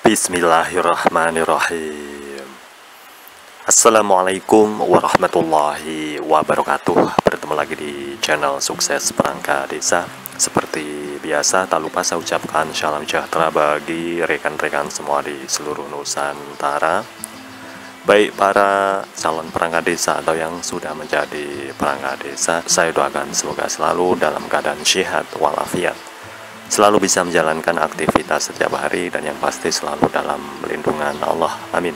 Bismillahirrahmanirrahim. Assalamualaikum warahmatullahi wabarakatuh. Bertemu lagi di channel Sukses Perangkat Desa. Seperti biasa, tak lupa saya ucapkan salam sejahtera bagi rekan-rekan semua di seluruh Nusantara, baik para calon perangkat desa atau yang sudah menjadi perangkat desa. Saya doakan semoga selalu dalam keadaan sehat walafiat, selalu bisa menjalankan aktivitas setiap hari, dan yang pasti selalu dalam lindungan Allah. Amin.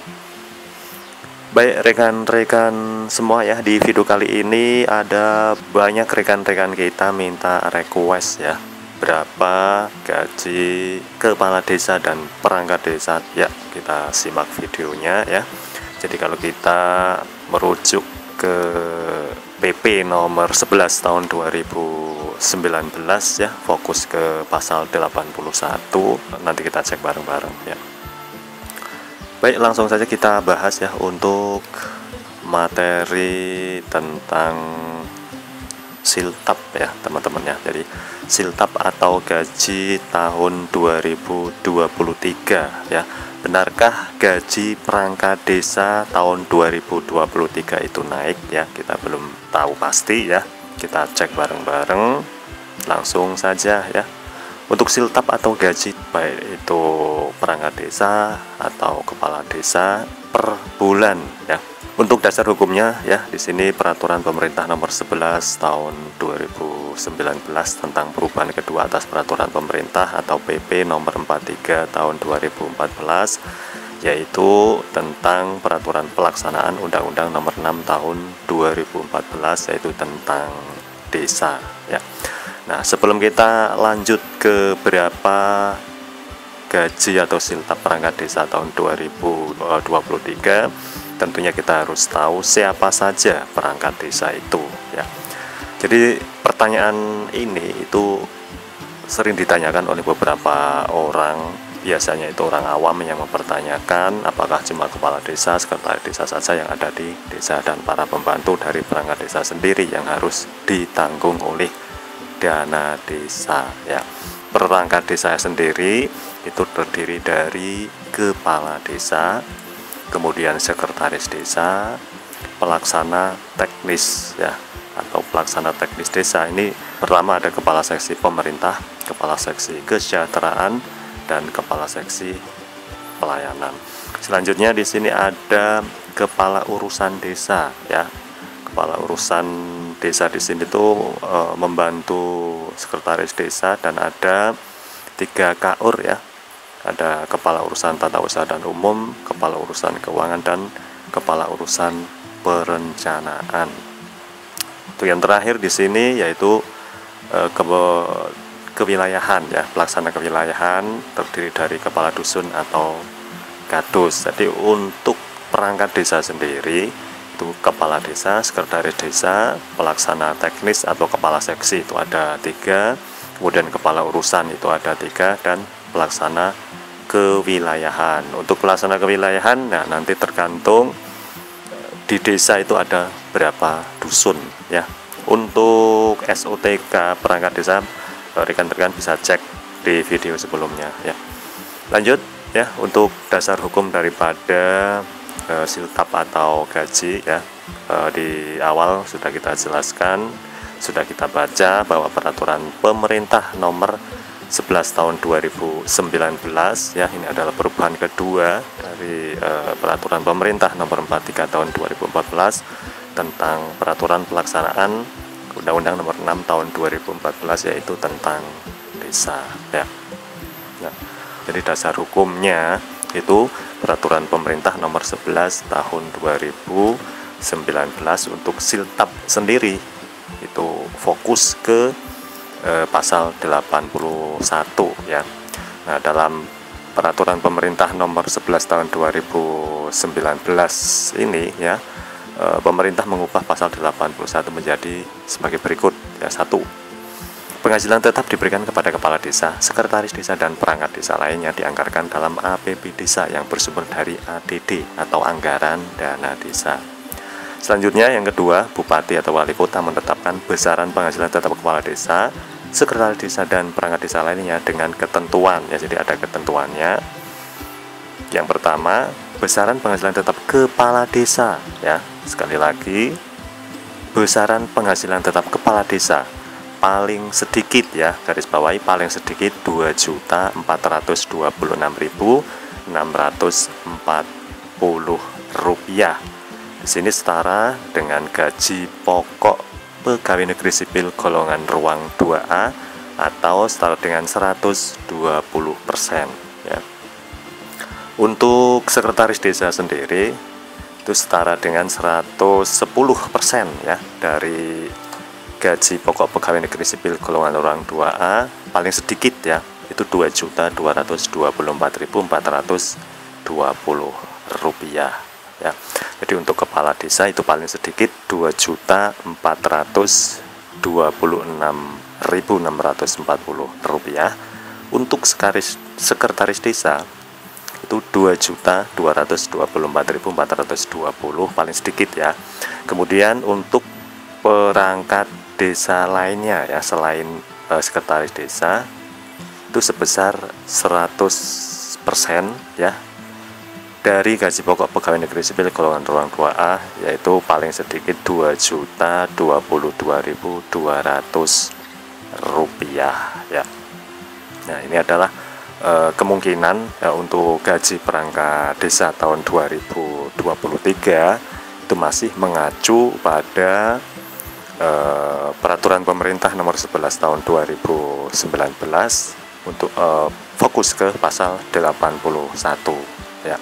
Baik rekan-rekan semua ya, di video kali ini ada banyak rekan-rekan kita minta request ya, berapa gaji kepala desa dan perangkat desa. Ya, kita simak videonya ya. Jadi kalau kita merujuk ke PP nomor 11 tahun 2019 ya, fokus ke pasal 81, nanti kita cek bareng-bareng ya. Baik, langsung saja kita bahas ya untuk materi tentang siltap ya teman-teman ya. Jadi siltap atau gaji tahun 2023 ya. Benarkah gaji perangkat desa tahun 2023 itu naik ya? Kita belum tahu pasti ya. Kita cek bareng-bareng. Langsung saja ya. Untuk siltap atau gaji baik itu perangkat desa atau kepala desa per bulan ya. Untuk dasar hukumnya ya, di sini peraturan pemerintah nomor 11 tahun 2019 tentang perubahan kedua atas peraturan pemerintah atau PP nomor 43 tahun 2014, yaitu tentang peraturan pelaksanaan Undang-Undang nomor 6 tahun 2014, yaitu tentang desa ya. Nah, sebelum kita lanjut ke berapa gaji atau siltap perangkat desa tahun 2023, tentunya kita harus tahu siapa saja perangkat desa itu ya. Jadi pertanyaan ini itu sering ditanyakan oleh beberapa orang, biasanya itu orang awam yang mempertanyakan apakah cuma kepala desa, sekretaris desa saja yang ada di desa, dan para pembantu dari perangkat desa sendiri yang harus ditanggung oleh dana desa ya. Perangkat desa sendiri itu terdiri dari kepala desa, kemudian sekretaris desa, pelaksana teknis ya, atau pelaksana teknis desa. Ini pertama ada kepala seksi pemerintah, kepala seksi kesejahteraan, dan kepala seksi pelayanan. Selanjutnya di sini ada kepala urusan desa ya. Kepala urusan desa di sini tuh membantu sekretaris desa, dan ada 3 KUR ya. Ada kepala urusan tata usaha dan umum, kepala urusan keuangan, dan kepala urusan perencanaan. Untuk yang terakhir di sini yaitu kewilayahan ya, pelaksana kewilayahan terdiri dari kepala dusun atau kadus. Jadi untuk perangkat desa sendiri itu kepala desa, sekretaris desa, pelaksana teknis atau kepala seksi itu ada 3, kemudian kepala urusan itu ada 3, dan pelaksana kewilayahan. Untuk pelaksana kewilayahan, nah nanti tergantung di desa itu ada berapa dusun ya. Untuk SOTK perangkat desa, rekan-rekan bisa cek di video sebelumnya ya. Lanjut ya, untuk dasar hukum daripada siltap atau gaji ya, di awal sudah kita jelaskan, sudah kita baca bahwa peraturan pemerintah nomor 11 tahun 2019 ya, ini adalah perubahan kedua dari peraturan pemerintah nomor 43 tahun 2014 tentang peraturan pelaksanaan Undang-Undang nomor 6 tahun 2014, yaitu tentang desa ya. Nah, jadi dasar hukumnya itu peraturan pemerintah nomor 11 tahun 2019. Untuk siltap sendiri itu fokus ke pasal 81 ya. Nah, dalam peraturan pemerintah nomor 11 tahun 2019 ini ya, pemerintah mengubah pasal 81 menjadi sebagai berikut ya. 1. Penghasilan tetap diberikan kepada kepala desa, sekretaris desa, dan perangkat desa lainnya dianggarkan dalam APB desa yang bersumber dari ADD atau anggaran dana desa. Selanjutnya yang kedua, bupati atau wali kota menetapkan besaran penghasilan tetap kepala desa, sekretaris desa, dan perangkat desa lainnya dengan ketentuan ya. Jadi ada ketentuannya Yang pertama, besaran penghasilan tetap kepala desa ya. Sekali lagi, besaran penghasilan tetap kepala desa paling sedikit ya, garis bawahi paling sedikit Rp2.046.640. Di sini setara dengan gaji pokok pegawai negeri sipil golongan ruang 2A atau setara dengan 120% ya. Untuk sekretaris desa sendiri itu setara dengan 110% ya dari gaji pokok pegawai negeri sipil golongan ruang 2A, paling sedikit ya, itu Rp2.224.420 ya. Jadi untuk kepala desa itu paling sedikit Rp2.426.640. Untuk sekretaris desa itu Rp2.224.420 paling sedikit ya. Kemudian untuk perangkat desa lainnya ya, selain sekretaris desa itu sebesar 100% ya dari gaji pokok pegawai negeri sipil golongan ruang 2A, yaitu paling sedikit Rp2.022.200 ya. Nah, ini adalah kemungkinan ya, untuk gaji perangkat desa tahun 2023 itu masih mengacu pada peraturan pemerintah nomor 11 tahun 2019 untuk fokus ke pasal 81 ya.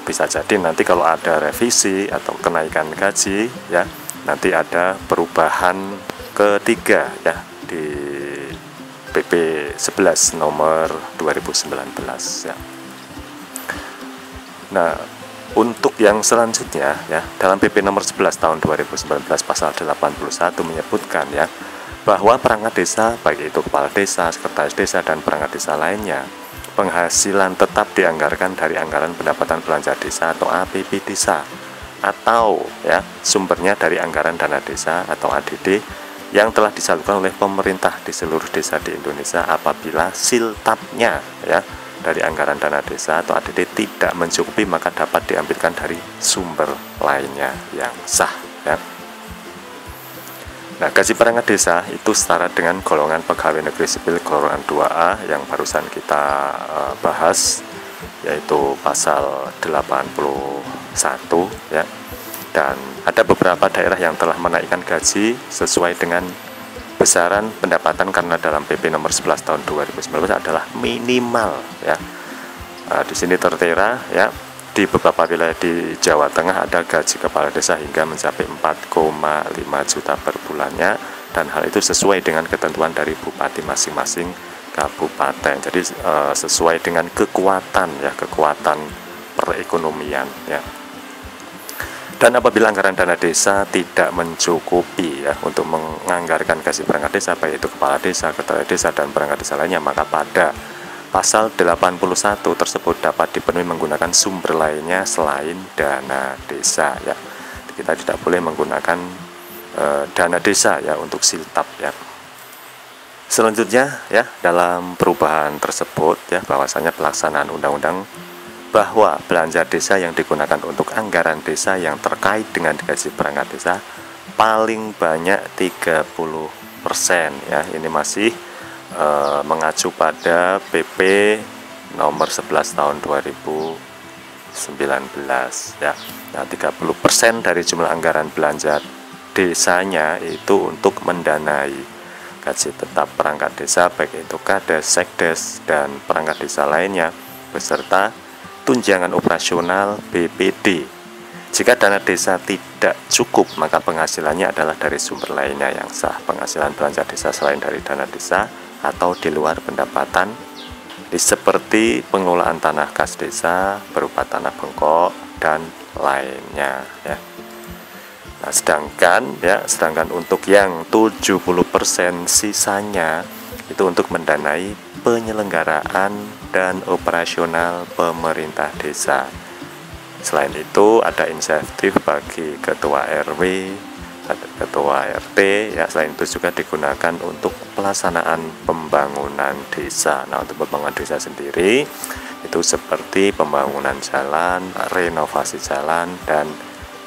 Bisa jadi nanti kalau ada revisi atau kenaikan gaji ya, nanti ada perubahan ketiga ya di PP 11 nomor 2019 ya. Nah, untuk yang selanjutnya ya, dalam PP nomor 11 tahun 2019 pasal 81 menyebutkan ya bahwa perangkat desa, baik itu kepala desa, sekretaris desa dan perangkat desa lainnya, penghasilan tetap dianggarkan dari anggaran pendapatan belanja desa atau APB desa, atau ya sumbernya dari anggaran dana desa atau ADD yang telah disalurkan oleh pemerintah di seluruh desa di Indonesia apabila siltapnya ya dari anggaran dana desa atau ADD tidak mencukupi, maka dapat diambilkan dari sumber lainnya yang sah ya. Nah, gaji perangkat desa itu setara dengan golongan pegawai negeri sipil golongan 2A yang barusan kita bahas, yaitu pasal 81 ya. Dan ada beberapa daerah yang telah menaikkan gaji sesuai dengan besaran pendapatan karena dalam PP nomor 11 tahun 2019 adalah minimal ya. Di sini tertera ya, di beberapa wilayah di Jawa Tengah ada gaji kepala desa hingga mencapai 4,5 juta per bulannya, dan hal itu sesuai dengan ketentuan dari bupati masing-masing kabupaten. Jadi sesuai dengan kekuatan ya, kekuatan perekonomian ya. Dan apabila anggaran dana desa tidak mencukupi ya untuk menganggarkan gaji perangkat desa, baik itu kepala desa, ketua desa dan perangkat desa lainnya, maka pada pasal 81 tersebut dapat dipenuhi menggunakan sumber lainnya selain dana desa ya. Kita tidak boleh menggunakan dana desa ya untuk siltap ya. Selanjutnya ya, dalam perubahan tersebut ya, bahwasanya pelaksanaan undang-undang bahwa belanja desa yang digunakan untuk anggaran desa yang terkait dengan gaji perangkat desa paling banyak 30% ya. Ini masih mengacu pada PP nomor 11 tahun 2019 ya. Nah, 30% dari jumlah anggaran belanja desanya itu untuk mendanai gaji tetap perangkat desa, baik itu Kades, Sekdes dan perangkat desa lainnya, beserta tunjangan operasional BPD. Jika dana desa tidak cukup, maka penghasilannya adalah dari sumber lainnya yang sah. Penghasilan belanja desa selain dari dana desa atau di luar pendapatan seperti pengelolaan tanah kas desa berupa tanah bengkok dan lainnya ya. Nah, sedangkan untuk yang 70% sisanya itu untuk mendanai penyelenggaraan dan operasional pemerintah desa. Selain itu ada insentif bagi ketua RW, ketua RT ya. Selain itu juga digunakan untuk pelaksanaan pembangunan desa. Nah, untuk pembangunan desa sendiri Itu seperti pembangunan jalan, renovasi jalan, dan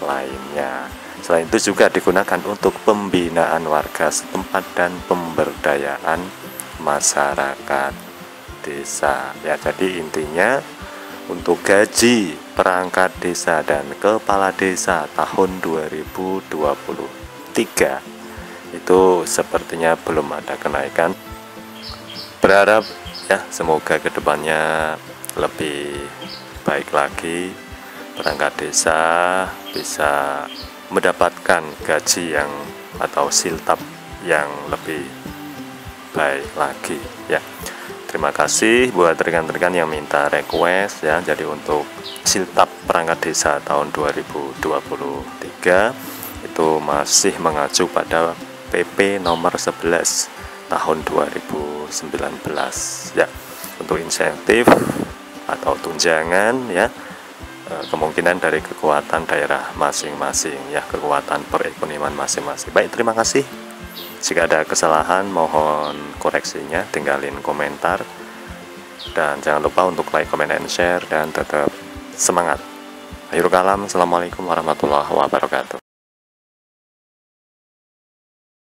lainnya. Selain itu juga digunakan untuk pembinaan warga setempat dan pemberdayaan masyarakat desa. Ya, jadi intinya untuk gaji perangkat desa dan kepala desa tahun 2023 itu sepertinya belum ada kenaikan. Berharap ya semoga kedepannya lebih baik lagi, perangkat desa bisa mendapatkan gaji yang atau siltap yang lebih baik lagi ya. Terima kasih buat rekan-rekan yang minta request ya. Jadi untuk siltap perangkat desa tahun 2023 itu masih mengacu pada PP nomor 11 tahun 2019 ya. Untuk insentif atau tunjangan ya, kemungkinan dari kekuatan daerah masing-masing ya, kekuatan perekonomian masing-masing. Baik, terima kasih. Jika ada kesalahan mohon koreksinya, tinggalin komentar, dan jangan lupa untuk like, comment, and share, dan tetap semangat. Akhirul kalam, assalamualaikum warahmatullahi wabarakatuh.